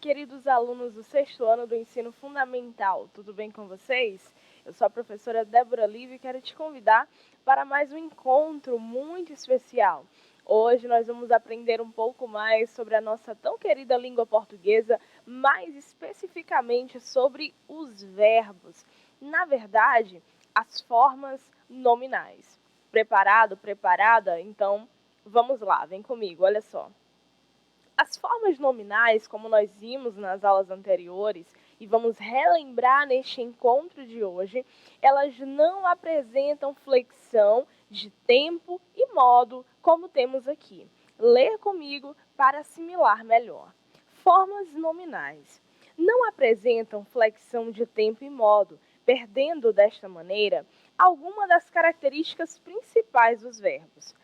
queridos alunos do sexto ano do ensino fundamental, tudo bem com vocês? Eu sou a professora Débora Lívia e quero te convidar para mais um encontro muito especial. Hoje nós vamos aprender um pouco mais sobre a nossa tão querida língua portuguesa, mais especificamente sobre os verbos. Na verdade, as formas nominais. Preparado, preparada? Então, vamos lá, vem comigo, olha só. As formas nominais, como nós vimos nas aulas anteriores e vamos relembrar neste encontro de hoje, elas não apresentam flexão de tempo e modo, como temos aqui. Lê comigo para assimilar melhor. Formas nominais não apresentam flexão de tempo e modo, perdendo desta maneira alguma das características principais dos verbos.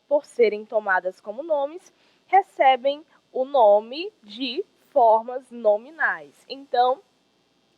Por serem tomadas como nomes, recebem o nome de formas nominais. Então,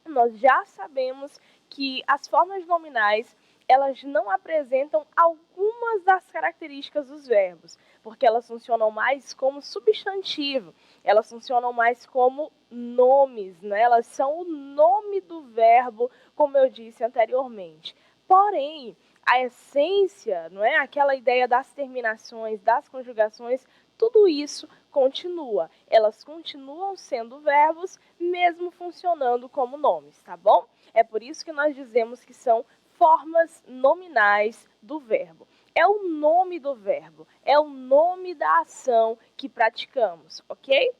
nós já sabemos que as formas nominais, elas não apresentam algumas das características dos verbos, porque elas funcionam mais como substantivo, elas funcionam mais como nomes, né? Elas são o nome do verbo, como eu disse anteriormente. Porém, a essência, não é? Aquela ideia das terminações, das conjugações, tudo isso continua. Elas continuam sendo verbos, mesmo funcionando como nomes, tá bom? É por isso que nós dizemos que são formas nominais do verbo. É o nome do verbo, é o nome da ação que praticamos, ok?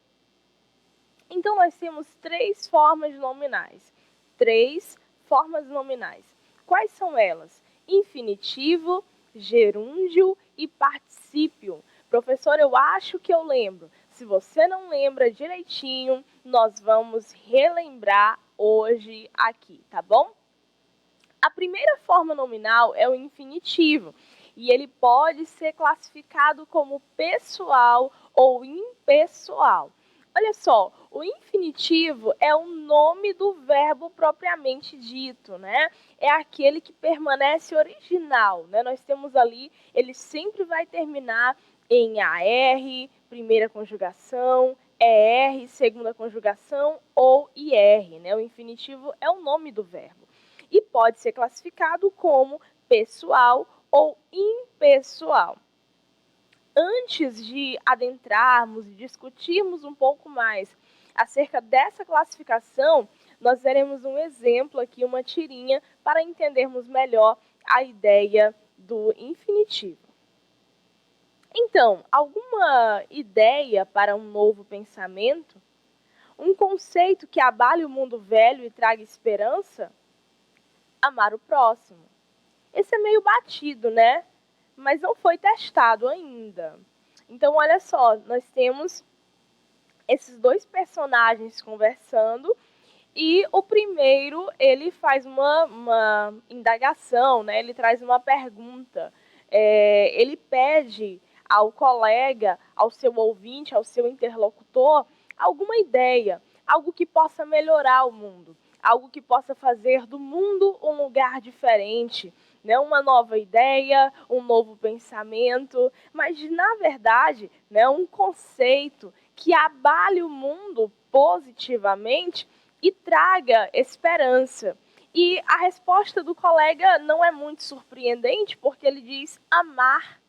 Então, nós temos três formas nominais. Três formas nominais. Quais são elas? Infinitivo, gerúndio e particípio. Professor, eu acho que eu lembro. Se você não lembra direitinho, nós vamos relembrar hoje aqui, tá bom? A primeira forma nominal é o infinitivo, e ele pode ser classificado como pessoal ou impessoal. Olha só, o infinitivo é o nome do verbo propriamente dito, né? É aquele que permanece original, né? Nós temos ali, ele sempre vai terminar em AR, primeira conjugação, ER, segunda conjugação, ou IR, né? O infinitivo é o nome do verbo. E pode ser classificado como pessoal ou impessoal. Antes de adentrarmos e discutirmos um pouco mais acerca dessa classificação, nós veremos um exemplo aqui, uma tirinha, para entendermos melhor a ideia do infinitivo. Então, alguma ideia para um novo pensamento? Um conceito que abale o mundo velho e traga esperança? Amar o próximo. Esse é meio batido, né? Mas não foi testado ainda. Então, olha só, nós temos esses dois personagens conversando e o primeiro, ele faz uma indagação, né? Ele traz uma pergunta. Ele pede ao colega, ao seu ouvinte, ao seu interlocutor, alguma ideia, algo que possa melhorar o mundo, algo que possa fazer do mundo um lugar diferente, né? Uma nova ideia, um novo pensamento, mas, na verdade, né, um conceito que abale o mundo positivamente e traga esperança. E a resposta do colega não é muito surpreendente, porque ele diz amar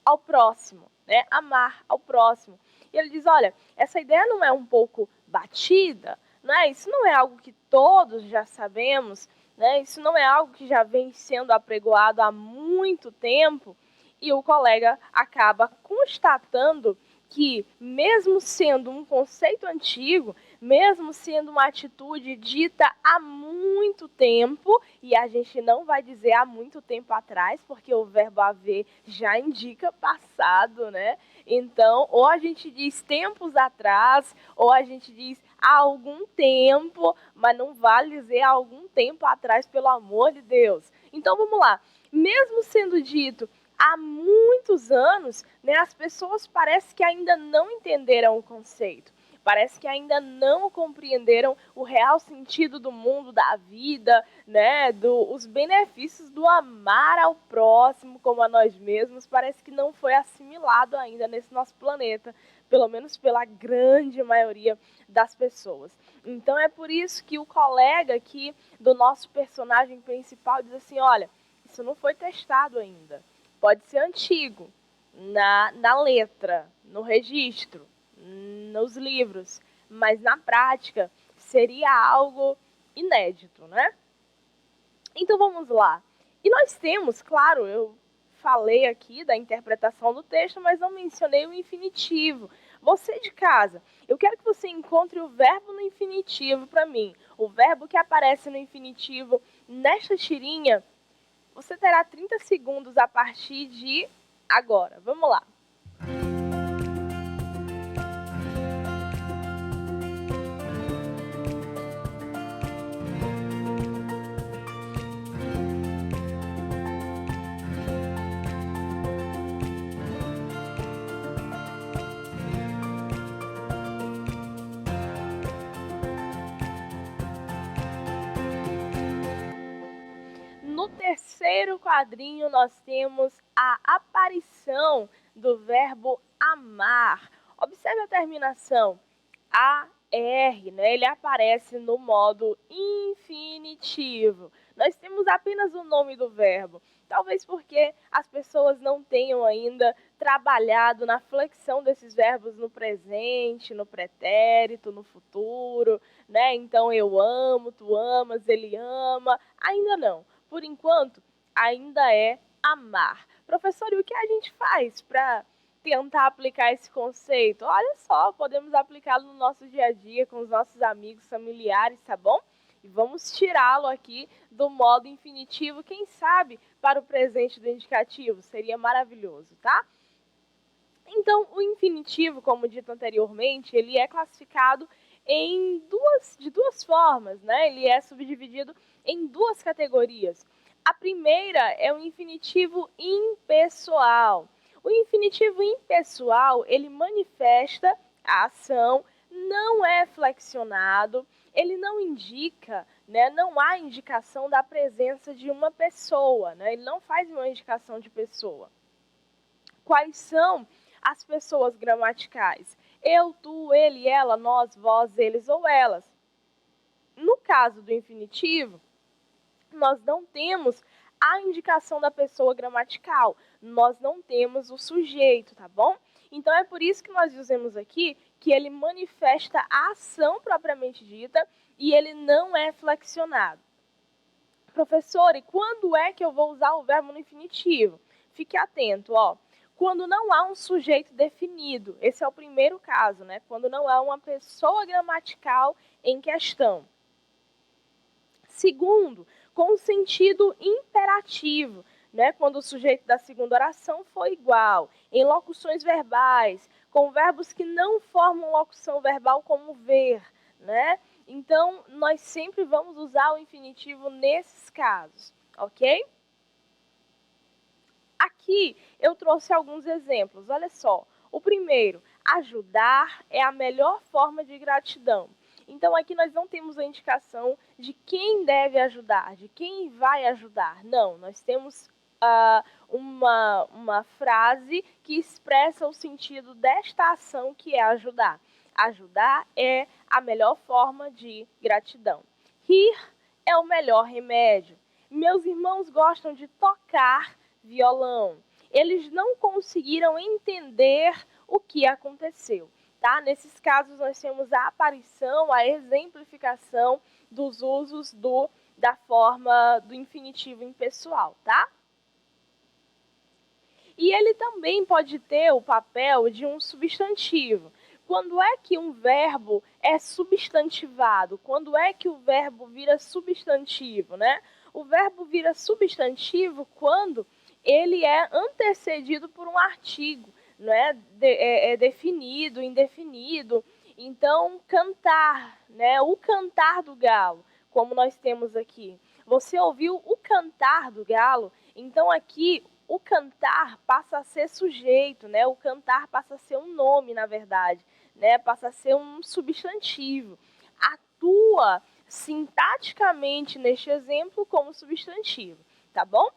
ao próximo, né? Amar ao próximo. E ele diz, olha, essa ideia não é um pouco batida, né? Isso não é algo que todos já sabemos, né? Isso não é algo que já vem sendo apregoado há muito tempo. E o colega acaba constatando que, mesmo sendo um conceito antigo, mesmo sendo uma atitude dita há muito tempo, e a gente não vai dizer há muito tempo atrás, porque o verbo haver já indica passado, né? Então, ou a gente diz tempos atrás, ou a gente diz há algum tempo, mas não vale dizer há algum tempo atrás, pelo amor de Deus. Então, vamos lá. Mesmo sendo dito há muitos anos, né, as pessoas parecem que ainda não entenderam o conceito. Parece que ainda não compreenderam o real sentido do mundo, da vida, né? Os benefícios do amar ao próximo como a nós mesmos. Parece que não foi assimilado ainda nesse nosso planeta, pelo menos pela grande maioria das pessoas. Então é por isso que o colega aqui do nosso personagem principal diz assim, olha, isso não foi testado ainda. Pode ser antigo, na letra, no registro, nos livros, mas na prática seria algo inédito, né? Então vamos lá. E nós temos, claro, eu falei aqui da interpretação do texto, mas não mencionei o infinitivo. Você de casa, eu quero que você encontre o verbo no infinitivo para mim. O verbo que aparece no infinitivo nesta tirinha, você terá 30 segundos a partir de agora. Vamos lá. No terceiro quadrinho, nós temos a aparição do verbo amar. Observe a terminação AR, né? Ele aparece no modo infinitivo. Nós temos apenas o nome do verbo. Talvez porque as pessoas não tenham ainda trabalhado na flexão desses verbos no presente, no pretérito, no futuro, né? Então eu amo, tu amas, ele ama. Ainda não. Por enquanto, ainda é amar. Professor, e o que a gente faz para tentar aplicar esse conceito? Olha só, podemos aplicá-lo no nosso dia a dia com os nossos amigos, familiares, tá bom? E vamos tirá-lo aqui do modo infinitivo, quem sabe para o presente do indicativo, seria maravilhoso, tá? Então, o infinitivo, como dito anteriormente, ele é classificado de duas formas, né? Ele é subdividido em duas categorias. A primeira é o infinitivo impessoal. O infinitivo impessoal, ele manifesta a ação, não é flexionado, ele não indica, né? Não há indicação da presença de uma pessoa, né? Ele não faz uma indicação de pessoa. Quais são as pessoas gramaticais? Eu, tu, ele, ela, nós, vós, eles ou elas. No caso do infinitivo, nós não temos a indicação da pessoa gramatical, nós não temos o sujeito, tá bom? Então é por isso que nós dizemos aqui que ele manifesta a ação propriamente dita e ele não é flexionado. Professor, e quando é que eu vou usar o verbo no infinitivo? Fique atento, ó. Quando não há um sujeito definido, esse é o primeiro caso, né? Quando não há uma pessoa gramatical em questão. Segundo, com o sentido imperativo, né? Quando o sujeito da segunda oração for igual. Em locuções verbais, com verbos que não formam locução verbal como ver, né? Então, nós sempre vamos usar o infinitivo nesses casos, ok? Aqui eu trouxe alguns exemplos, olha só. O primeiro, ajudar é a melhor forma de gratidão. Então, aqui nós não temos a indicação de quem deve ajudar, de quem vai ajudar. Não, nós temos uma frase que expressa o sentido desta ação que é ajudar. Ajudar é a melhor forma de gratidão. Rir é o melhor remédio. Meus irmãos gostam de tocar violão. Eles não conseguiram entender o que aconteceu. Tá? Nesses casos, nós temos a aparição, a exemplificação dos usos da forma do infinitivo impessoal. Tá? E ele também pode ter o papel de um substantivo. Quando é que um verbo é substantivado? Quando é que o verbo vira substantivo, né? O verbo vira substantivo quando ele é antecedido por um artigo, né? É definido, indefinido. Então, cantar, né? O cantar do galo, como nós temos aqui. Você ouviu o cantar do galo? Então, aqui, o cantar passa a ser sujeito, né? O cantar passa a ser um nome, na verdade. né? Passa a ser um substantivo. Atua sintaticamente neste exemplo como substantivo, tá bom?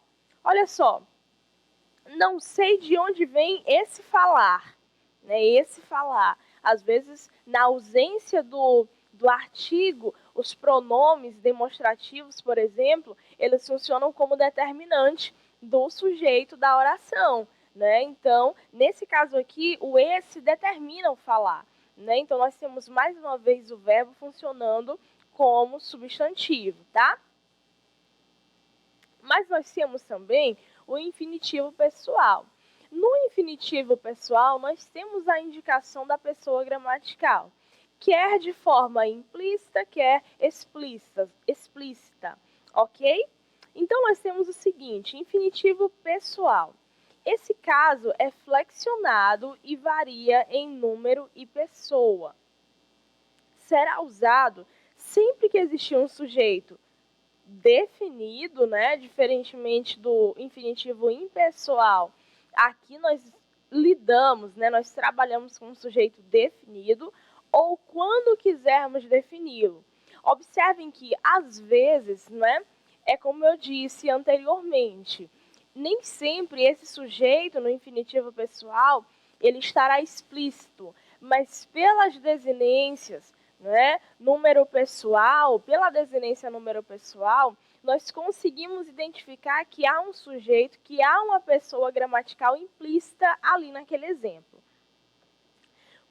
Olha só, não sei de onde vem esse falar, né? Esse falar. Às vezes, na ausência do artigo, os pronomes demonstrativos, por exemplo, eles funcionam como determinante do sujeito da oração, né? Então, nesse caso aqui, o esse determina o falar, né? Então, nós temos mais uma vez o verbo funcionando como substantivo, tá? Mas nós temos também o infinitivo pessoal. No infinitivo pessoal, nós temos a indicação da pessoa gramatical, quer de forma implícita, quer explícita, ok? Então, nós temos o seguinte, infinitivo pessoal. Esse caso é flexionado e varia em número e pessoa. Será usado sempre que existir um sujeito definido, né, diferentemente do infinitivo impessoal. Aqui nós lidamos, né, nós trabalhamos com um sujeito definido ou quando quisermos defini-lo. Observem que, às vezes, né, é como eu disse anteriormente, nem sempre esse sujeito no infinitivo pessoal ele estará explícito, mas pelas desinências, né, número pessoal, pela desinência número pessoal, nós conseguimos identificar que há um sujeito, que há uma pessoa gramatical implícita ali naquele exemplo.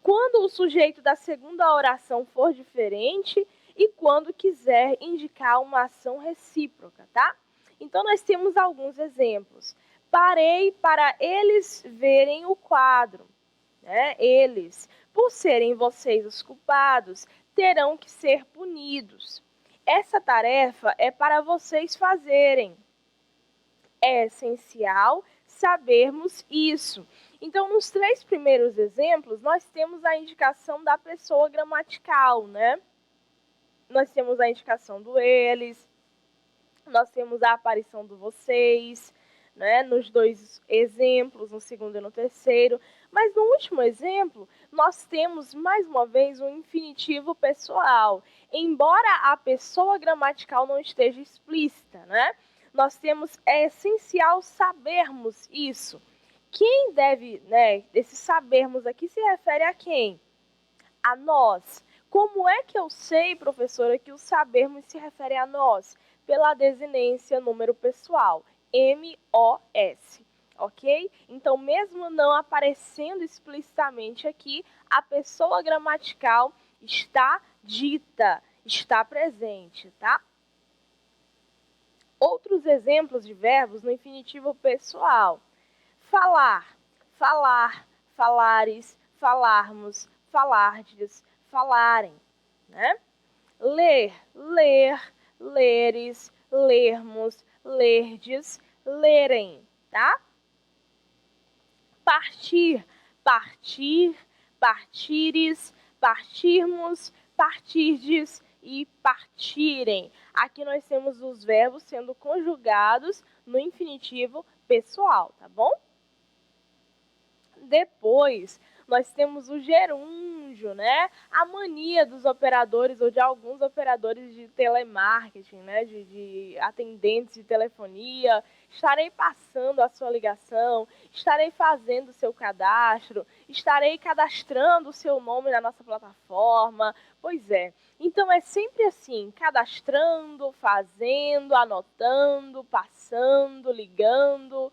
Quando o sujeito da segunda oração for diferente e quando quiser indicar uma ação recíproca, tá? Então, nós temos alguns exemplos. Parei para eles verem o quadro. Né? Eles, por serem vocês os culpados, terão que ser punidos. Essa tarefa é para vocês fazerem. É essencial sabermos isso. Então, nos 3 primeiros exemplos, nós temos a indicação da pessoa gramatical, né? Nós temos a indicação do eles, nós temos a aparição do vocês, né, nos 2 exemplos, no segundo e no terceiro. Mas no último exemplo, nós temos, mais uma vez, um infinitivo pessoal. Embora a pessoa gramatical não esteja explícita, né, nós temos, é essencial sabermos isso. Quem deve, né, esse sabermos aqui se refere a quem? A nós. Como é que eu sei, professora, que o sabermos se refere a nós? Pela desinência número pessoal, MOS, ok? Então, mesmo não aparecendo explicitamente aqui, a pessoa gramatical está dita, está presente, tá? Outros exemplos de verbos no infinitivo pessoal. Falar, falar, falares, falarmos, falardes, falarem, né? Ler, ler, leres, lermos, lerdes, lerem, tá? Partir, partir, partires, partirmos, partirdes e partirem. Aqui nós temos os verbos sendo conjugados no infinitivo pessoal, tá bom? Depois, nós temos o gerúndio, né? A mania dos operadores ou de alguns operadores de telemarketing, né? De atendentes de telefonia. Estarei passando a sua ligação, estarei fazendo o seu cadastro, estarei cadastrando o seu nome na nossa plataforma. Pois é. Então, é sempre assim, cadastrando, fazendo, anotando, passando, ligando,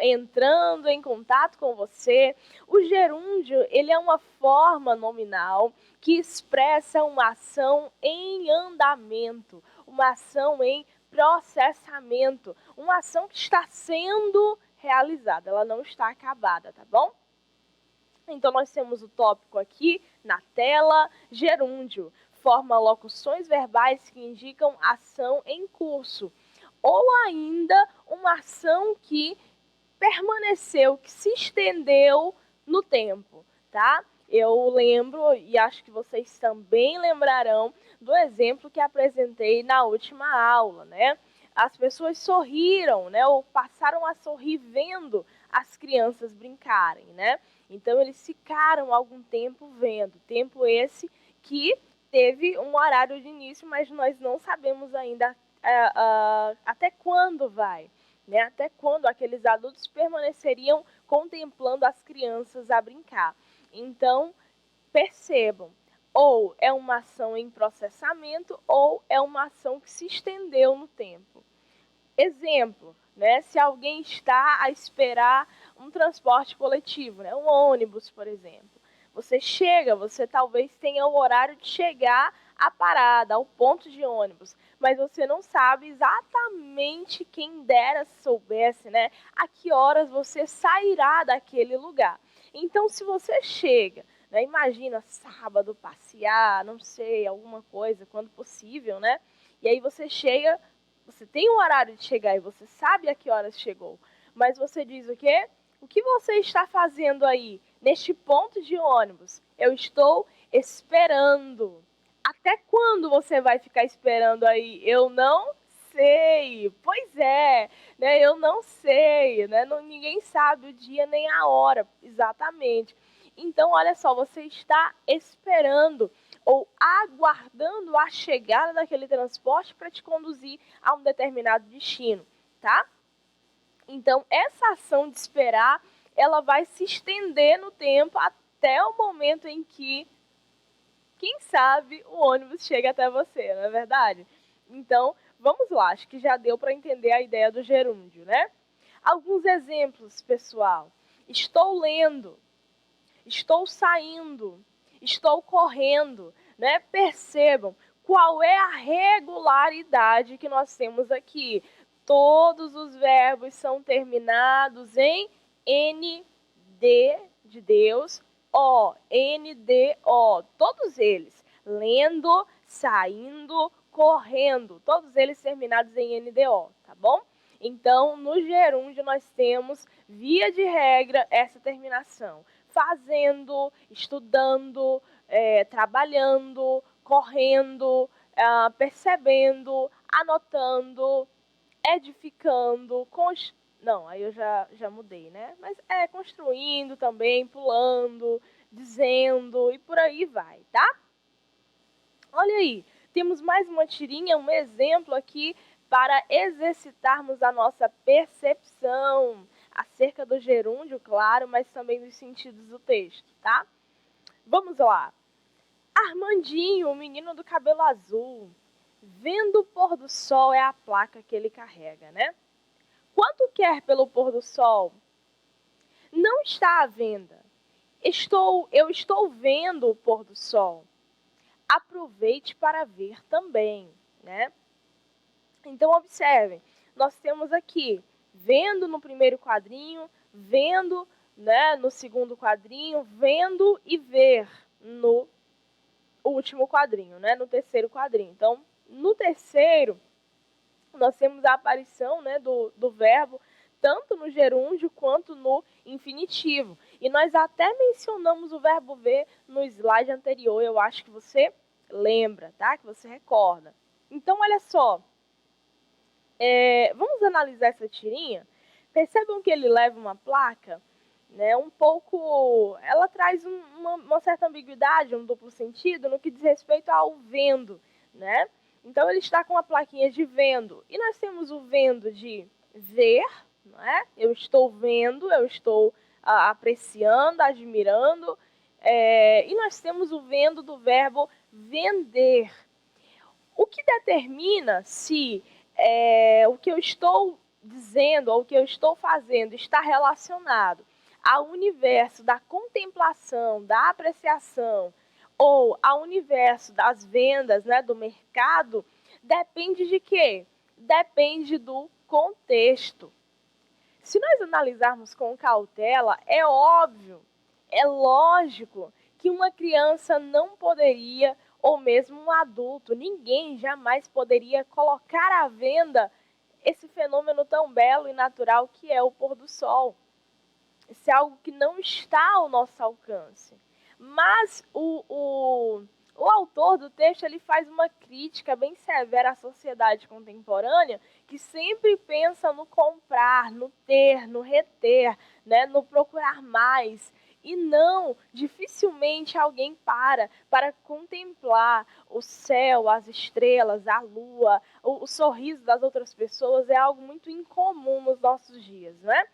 entrando em contato com você. O gerúndio, ele é uma forma nominal que expressa uma ação em andamento, uma ação em processamento, uma ação que está sendo realizada, ela não está acabada, tá bom? Então, nós temos o tópico aqui na tela, gerúndio, forma locuções verbais que indicam ação em curso, ou ainda uma ação que permaneceu, que se estendeu no tempo, tá? Eu lembro, e acho que vocês também lembrarão, do exemplo que apresentei na última aula, né? As pessoas sorriram, né? Ou passaram a sorrir vendo as crianças brincarem, né? Então, eles ficaram algum tempo vendo, tempo esse que teve um horário de início, mas nós não sabemos ainda até quando vai, né? Até quando aqueles adultos permaneceriam contemplando as crianças a brincar. Então, percebam, ou é uma ação em processamento ou é uma ação que se estendeu no tempo. Exemplo, né? Se alguém está a esperar um transporte coletivo, né? Um ônibus, por exemplo. Você chega, você talvez tenha o horário de chegar à parada, ao ponto de ônibus, mas você não sabe exatamente, quem dera soubesse, né? A que horas você sairá daquele lugar. Então, se você chega, né? Imagina sábado passear, não sei, alguma coisa, quando possível, né? E aí você chega, você tem um horário de chegar e você sabe a que horas chegou, mas você diz o quê? O que você está fazendo aí, neste ponto de ônibus? Eu estou esperando. Até quando você vai ficar esperando aí? Eu não sei. Pois é, né? Eu não sei, né? Ninguém sabe o dia nem a hora, exatamente. Então, olha só, você está esperando ou aguardando a chegada daquele transporte para te conduzir a um determinado destino, tá? Então, essa ação de esperar, ela vai se estender no tempo até o momento em que, quem sabe, o ônibus chega até você, não é verdade? Então, vamos lá, acho que já deu para entender a ideia do gerúndio, né? Alguns exemplos, pessoal. Estou lendo, estou saindo, estou correndo, né? Percebam qual é a regularidade que nós temos aqui. Todos os verbos são terminados em ND de Deus, O, NDO, todos eles. Lendo, saindo, correndo, todos eles terminados em NDO, tá bom? Então, no gerúndio, nós temos, via de regra, essa terminação. Fazendo, estudando, trabalhando, correndo, percebendo, anotando, edificando, não, aí eu já mudei, né? Mas construindo também, pulando, dizendo e por aí vai, tá? Olha aí, temos mais uma tirinha, um exemplo aqui para exercitarmos a nossa percepção acerca do gerúndio, claro, mas também dos sentidos do texto, tá? Vamos lá. Armandinho, o menino do cabelo azul, vendo o pôr do sol é a placa que ele carrega, né? Quanto quer pelo pôr do sol? Não está à venda. Eu estou vendo o pôr do sol. Aproveite para ver também, né? Então, observem, nós temos aqui, vendo no primeiro quadrinho, vendo, né, no segundo quadrinho, vendo e ver no último quadrinho, né, no terceiro quadrinho. Então, no terceiro, nós temos a aparição, né, do verbo, tanto no gerúndio quanto no infinitivo. E nós até mencionamos o verbo ver no slide anterior, eu acho que você lembra, tá? Que você recorda. Então, olha só, vamos analisar essa tirinha? Percebam que ele leva uma placa, né, um pouco... Ela traz uma certa ambiguidade, um duplo sentido, no que diz respeito ao vendo, né? Então, ele está com a plaquinha de vendo. E nós temos o vendo de ver, não é? Eu estou vendo, eu estou apreciando, admirando. E nós temos o vendo do verbo vender. O que determina se o que eu estou dizendo ou o que eu estou fazendo está relacionado ao universo da contemplação, da apreciação, ou ao universo das vendas, né, do mercado, depende de quê? Depende do contexto. Se nós analisarmos com cautela, é óbvio, é lógico que uma criança não poderia, ou mesmo um adulto, ninguém jamais poderia colocar à venda esse fenômeno tão belo e natural que é o pôr do sol. Isso é algo que não está ao nosso alcance. Mas o O autor do texto ele faz uma crítica bem severa à sociedade contemporânea, que sempre pensa no comprar, no ter, no reter, né, no procurar mais. E não, dificilmente alguém para contemplar o céu, as estrelas, a lua, o sorriso das outras pessoas é algo muito incomum nos nossos dias, né?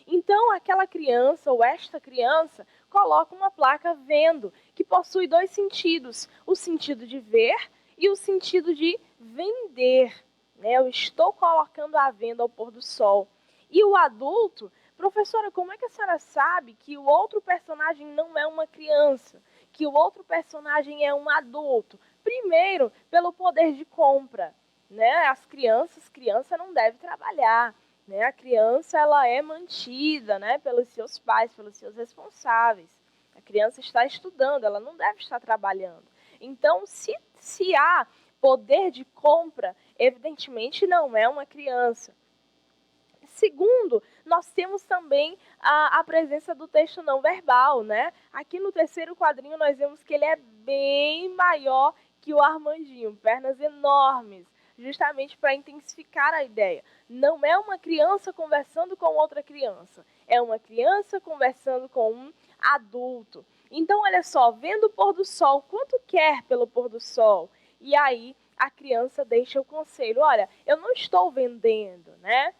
Então, aquela criança ou esta criança coloca uma placa vendo, que possui dois sentidos, o sentido de ver e o sentido de vender. Né? Eu estou colocando à venda ao pôr do sol. E o adulto, professora, como é que a senhora sabe que o outro personagem não é uma criança, que o outro personagem é um adulto? Primeiro, pelo poder de compra. Né? Criança não deve trabalhar. Né? A criança ela é mantida, né, pelos seus pais, pelos seus responsáveis. A criança está estudando, ela não deve estar trabalhando. Então, se há poder de compra, evidentemente não é uma criança. Segundo, nós temos também a presença do texto não verbal, né? Aqui no terceiro quadrinho nós vemos que ele é bem maior que o Armandinho, pernas enormes, justamente para intensificar a ideia. Não é uma criança conversando com outra criança, é uma criança conversando com um adulto. Então, olha só, vendo o pôr do sol, quanto quer pelo pôr do sol? E aí a criança deixa o conselho, olha, eu não estou vendendo, né?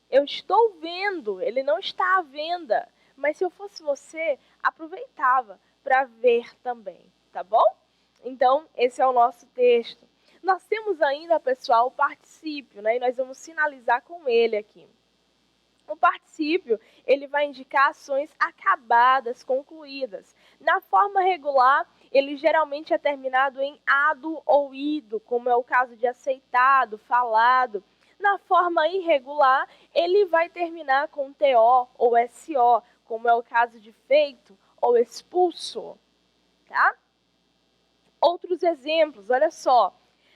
Eu estou vendo, ele não está à venda. Mas se eu fosse você, aproveitava para ver também, tá bom? Então, esse é o nosso texto. Nós temos ainda, pessoal, o particípio, né? E nós vamos finalizar com ele aqui. O particípio, ele vai indicar ações acabadas, concluídas. Na forma regular, ele geralmente é terminado em ado ou ido, como é o caso de aceitado, falado. Na forma irregular, ele vai terminar com TO ou SO, como é o caso de feito ou expulso. Tá? Outros exemplos, olha só.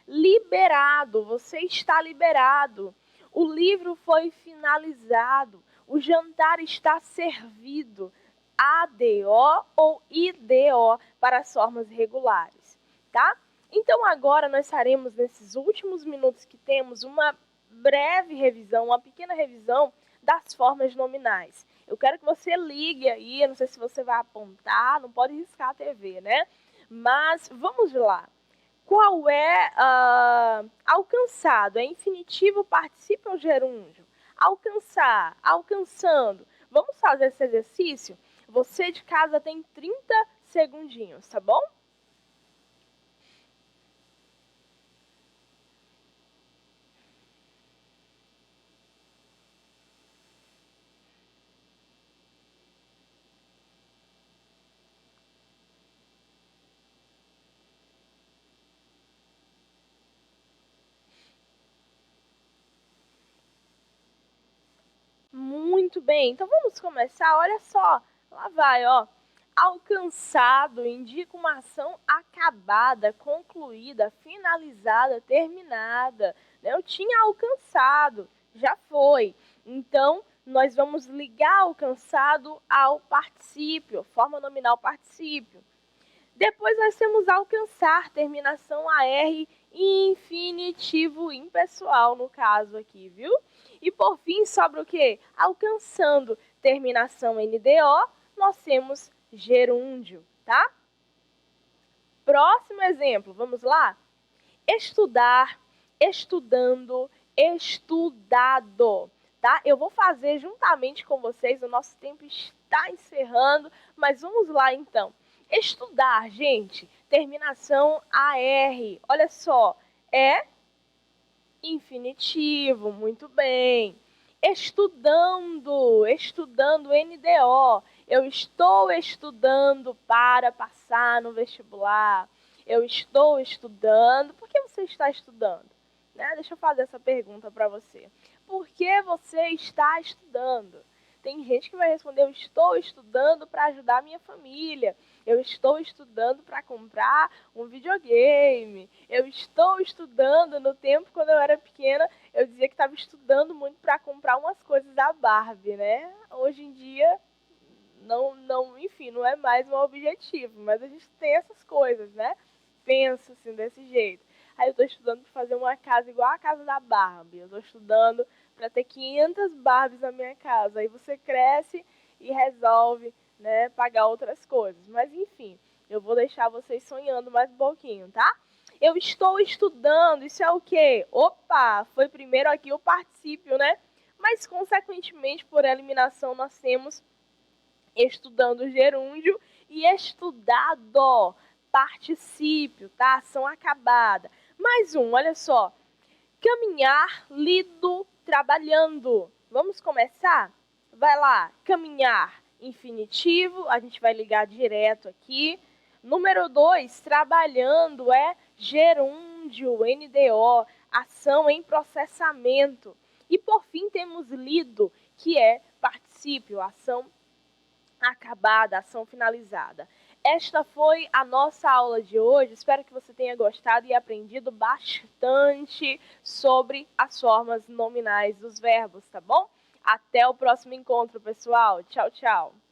Liberado, você está liberado. O livro foi finalizado. O jantar está servido. ADO ou IDO para as formas regulares, tá? Então agora nós faremos nesses últimos minutos que temos uma breve revisão, uma pequena revisão das formas nominais. Eu quero que você ligue aí, eu não sei se você vai apontar, não pode riscar a TV, né? Mas vamos lá. Qual é alcançado? É infinitivo, participio ou gerúndio? Alcançar, alcançando. Vamos fazer esse exercício? Você de casa tem 30 segundinhos, tá bom? Muito bem, então vamos começar. Olha só, lá vai, ó. Alcançado indica uma ação acabada, concluída, finalizada, terminada. Eu tinha alcançado, já foi. Então, nós vamos ligar alcançado ao particípio, forma nominal particípio. Depois nós temos alcançar, terminação AR, infinitivo impessoal no caso aqui, viu? E por fim, sobra o quê? Alcançando, terminação NDO, nós temos gerúndio, tá? Próximo exemplo, vamos lá? Estudar, estudando, estudado, tá? Eu vou fazer juntamente com vocês, o nosso tempo está encerrando, mas vamos lá então. Estudar, gente, terminação AR, olha só, é infinitivo, muito bem. Estudando, estudando NDO, eu estou estudando para passar no vestibular. Eu estou estudando. Por que você está estudando? Né? Deixa eu fazer essa pergunta para você. Por que você está estudando? Tem gente que vai responder, eu estou estudando para ajudar a minha família. Eu estou estudando para comprar um videogame. Eu estou estudando, no tempo quando eu era pequena, eu dizia que estava estudando muito para comprar umas coisas da Barbie, né? Hoje em dia, enfim, não é mais um objetivo, mas a gente tem essas coisas, né? pensa assim, desse jeito. Aí eu estou estudando para fazer uma casa igual a casa da Barbie. Eu estou estudando para ter 500 Barbies na minha casa. Aí você cresce e resolve, né, pagar outras coisas. Mas enfim, eu vou deixar vocês sonhando mais um pouquinho, tá? Eu estou estudando, isso é o quê? Opa, foi primeiro aqui o particípio, né? Mas, consequentemente, por eliminação, nós temos estudando gerúndio e estudado, particípio, tá? Ação acabada. Mais um, olha só. Caminhar, lido, trabalhando. Vamos começar? Vai lá, caminhar, infinitivo, a gente vai ligar direto aqui. Número 2, trabalhando é gerúndio, NDO, ação em processamento. E por fim temos lido, que é particípio, ação acabada, ação finalizada. Esta foi a nossa aula de hoje. Espero que você tenha gostado e aprendido bastante sobre as formas nominais dos verbos, tá bom? Até o próximo encontro, pessoal. Tchau, tchau.